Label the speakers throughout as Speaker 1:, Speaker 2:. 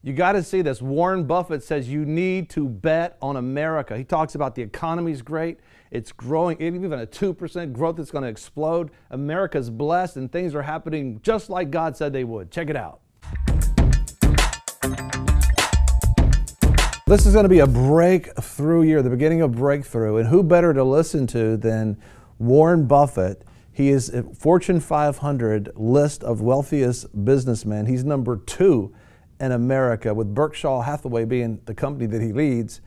Speaker 1: You got to see this. Warren Buffett says you need to bet on America. He talks about the economy's great. It's growing, even a 2% growth, it's going to explode. America's blessed and things are happening just like God said they would. Check it out. This is going to be a breakthrough year, the beginning of breakthrough. And who better to listen to than Warren Buffett? He is a Fortune 500 list of wealthiest businessmen. He's number 2 in America, with Berkshire Hathaway being the company that he leads.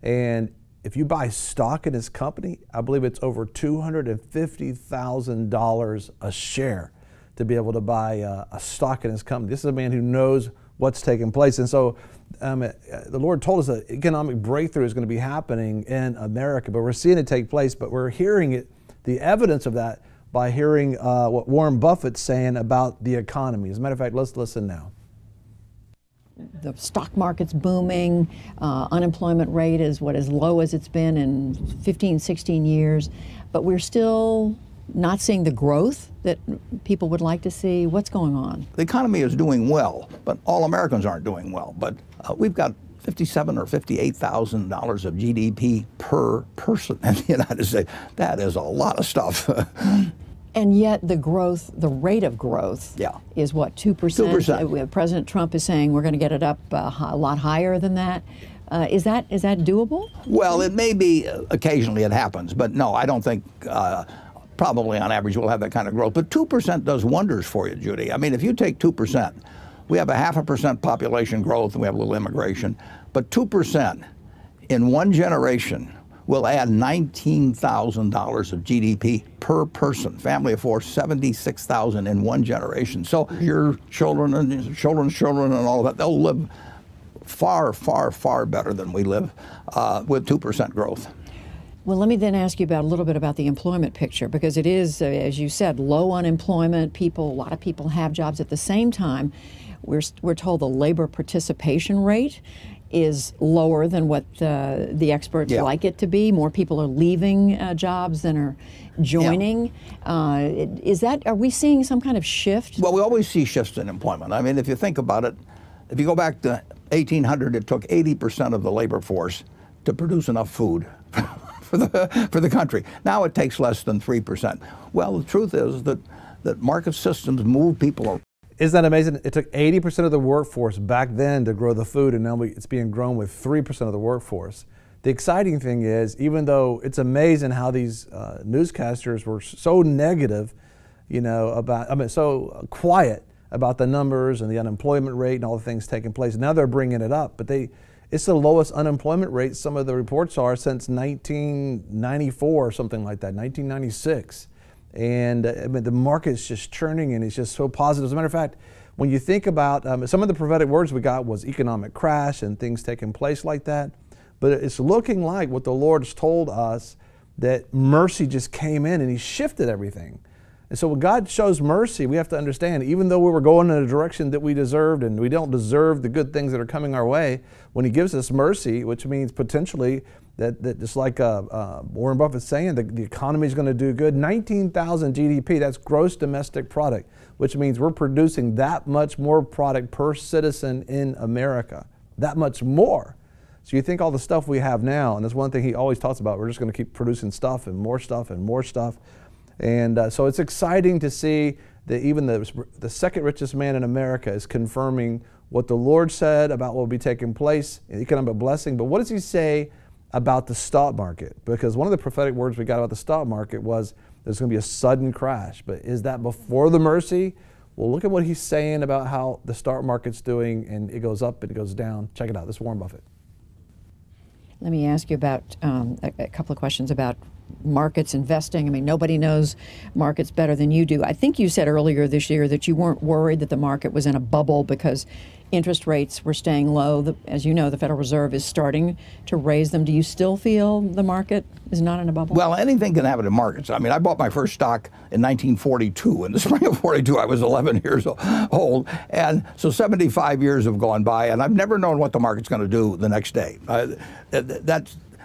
Speaker 1: And if you buy stock in his company, I believe it's over $250,000 a share to be able to buy a stock in his company. This is a man who knows what's taking place. And so the Lord told us that economic breakthrough is going to be happening in America, but we're seeing it take place, but we're hearing it, the evidence of that, by hearing what Warren Buffett's saying about the economy. As a matter of fact, let's listen now.
Speaker 2: The stock market's booming, unemployment rate is as low as it's been in 15, 16 years, but we're still not seeing the growth that people would like to see. What's going on?
Speaker 3: The economy is doing well, but all Americans aren't doing well. But we've got $57,000 or $58,000 of GDP per person in the United States. That is a lot of stuff.
Speaker 2: And yet the growth, the rate of growth, is what, 2%? 2%. President Trump is saying we're going to get it up a lot higher than that. Is that doable?
Speaker 3: Well, it may be. Occasionally it happens, but no, I don't think. Probably on average we'll have that kind of growth. But 2% does wonders for you, Judy. I mean, if you take 2%, we have a 0.5% population growth and we have a little immigration, but 2% in one generation will add $19,000 of GDP per person. Family of 4, $76,000 in one generation. So your children and children's children and all of that, they'll live far, far, far better than we live with 2% growth.
Speaker 2: Well, let me then ask you a little bit about the employment picture, because it is, as you said, low unemployment. A lot of people have jobs. At the same time, we're told the labor participation rate is lower than what the experts like it to be. More people are leaving jobs than are joining. Are we seeing some kind of shift?
Speaker 3: Well, we always see shifts in employment. I mean, if you think about it, if you go back to 1800, it took 80% of the labor force to produce enough food for the country. Now it takes less than 3%. Well, the truth is that market systems move people around.
Speaker 1: Isn't that amazing? It took 80% of the workforce back then to grow the food, and now it's being grown with 3% of the workforce. The exciting thing is, even though it's amazing how these newscasters were so negative, so quiet about the numbers and the unemployment rate and all the things taking place. Now they're bringing it up, but it's the lowest unemployment rate, some of the reports are, since 1994 or something like that, 1996. And I mean, the market's just churning and it's just so positive. As a matter of fact, when you think about some of the prophetic words we got was economic crash and things taking place like that. But it's looking like what the Lord's told us, that mercy just came in and He shifted everything. And so when God shows mercy, we have to understand, even though we were going in a direction that we deserved and we don't deserve the good things that are coming our way, when He gives us mercy, which means potentially that just like Warren Buffett's saying, the economy is going to do good. 19,000 GDP, that's gross domestic product, which means we're producing that much more product per citizen in America, that much more. So you think all the stuff we have now, and that's one thing he always talks about, we're just going to keep producing stuff and more stuff and more stuff. And so it's exciting to see that even the second richest man in America is confirming what the Lord said about what will be taking place, economic blessing. But what does He say about the stock market? Because one of the prophetic words we got about the stock market was there's going to be a sudden crash. But is that before the mercy? Well, look at what He's saying about how the stock market's doing, and it goes up and it goes down. Check it out. This is Warren Buffett.
Speaker 2: Let me ask you about a couple of questions about markets, investing. I mean, nobody knows markets better than you do. I think you said earlier this year that you weren't worried that the market was in a bubble because interest rates were staying low. As you know, the Federal Reserve is starting to raise them. Do you still feel the market is not in a bubble?
Speaker 3: Well, anything can happen in markets. I mean, I bought my first stock in 1942. In the spring of 42, I was 11 years old. And so 75 years have gone by, and I've never known what the market's going to do the next day.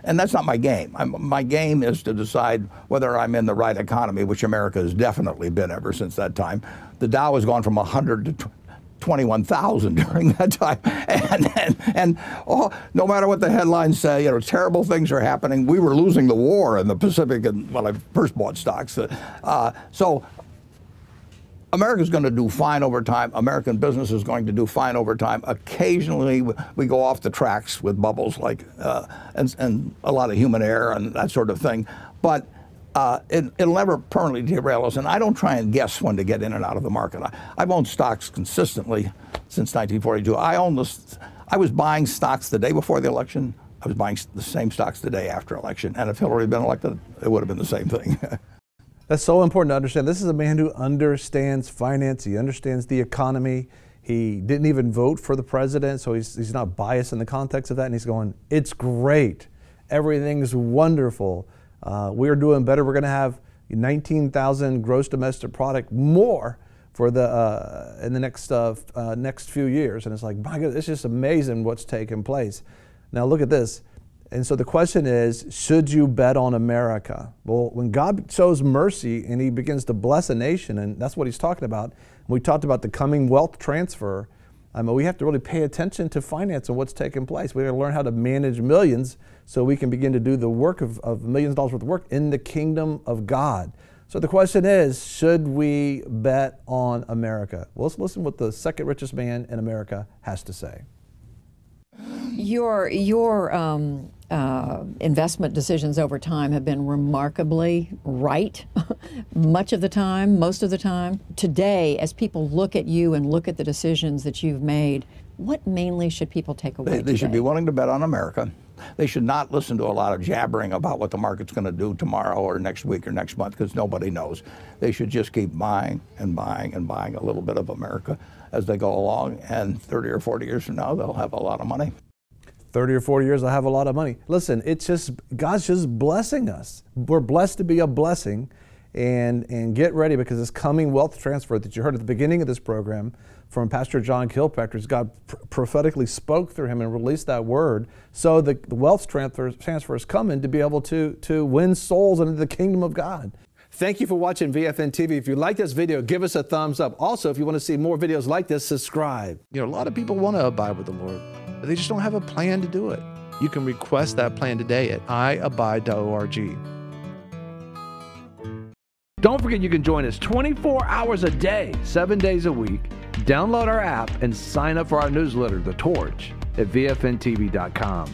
Speaker 3: And that's not my game. My game is to decide whether I'm in the right economy, which America has definitely been ever since that time. The Dow has gone from 100 to 21,000 during that time. And no matter what the headlines say, you know, terrible things are happening. We were losing the war in the Pacific when I first bought stocks. So America's going to do fine over time. American business is going to do fine over time. Occasionally, we go off the tracks with bubbles like and a lot of human error and that sort of thing. But it'll never permanently derail us. And I don't try and guess when to get in and out of the market. I've owned stocks consistently since 1942. I was buying stocks the day before the election. I was buying the same stocks the day after election. And if Hillary had been elected, it would have been the same thing.
Speaker 1: That's so important to understand. This is a man who understands finance. He understands the economy. He didn't even vote for the president, so he's not biased in the context of that. And he's going, it's great. Everything's wonderful. We're doing better. We're going to have 19,000 gross domestic product more for the in the next few years. And it's like, my God, it's just amazing what's taking place. Now look at this. And so the question is, should you bet on America? Well, when God shows mercy and he begins to bless a nation, and that's what he's talking about, we talked about the coming wealth transfer, we have to really pay attention to finance and what's taking place. We got to learn how to manage millions so we can begin to do the work of millions of dollars worth of work in the kingdom of God. So the question is, should we bet on America? Well, let's listen to what the second richest man in America has to say.
Speaker 2: Your investment decisions over time have been remarkably right, much of the time, most of the time. Today, as people look at you and look at the decisions that you've made, what mainly should people take away
Speaker 3: They should be willing to bet on America. They should not listen to a lot of jabbering about what the market's going to do tomorrow or next week or next month, because nobody knows. They should just keep buying and buying and buying a little bit of America as they go along, and 30 or 40 years from now, they'll have a lot of money.
Speaker 1: 30 or 40 years, I'll have a lot of money. Listen, it's just, God's just blessing us. We're blessed to be a blessing, and get ready, because this coming wealth transfer that you heard at the beginning of this program from Pastor John Kilpatrick, God prophetically spoke through him and released that word. So the wealth transfer is coming to be able to win souls into the kingdom of God. Thank you for watching VFNtv. If you like this video, give us a thumbs up. Also, if you want to see more videos like this, subscribe. You know, a lot of people want to abide with the Lord, but they just don't have a plan to do it. You can request that plan today at iabide.org. Don't forget you can join us 24 hours a day, 7 days a week. Download our app and sign up for our newsletter, The Torch, at VFNtv.com.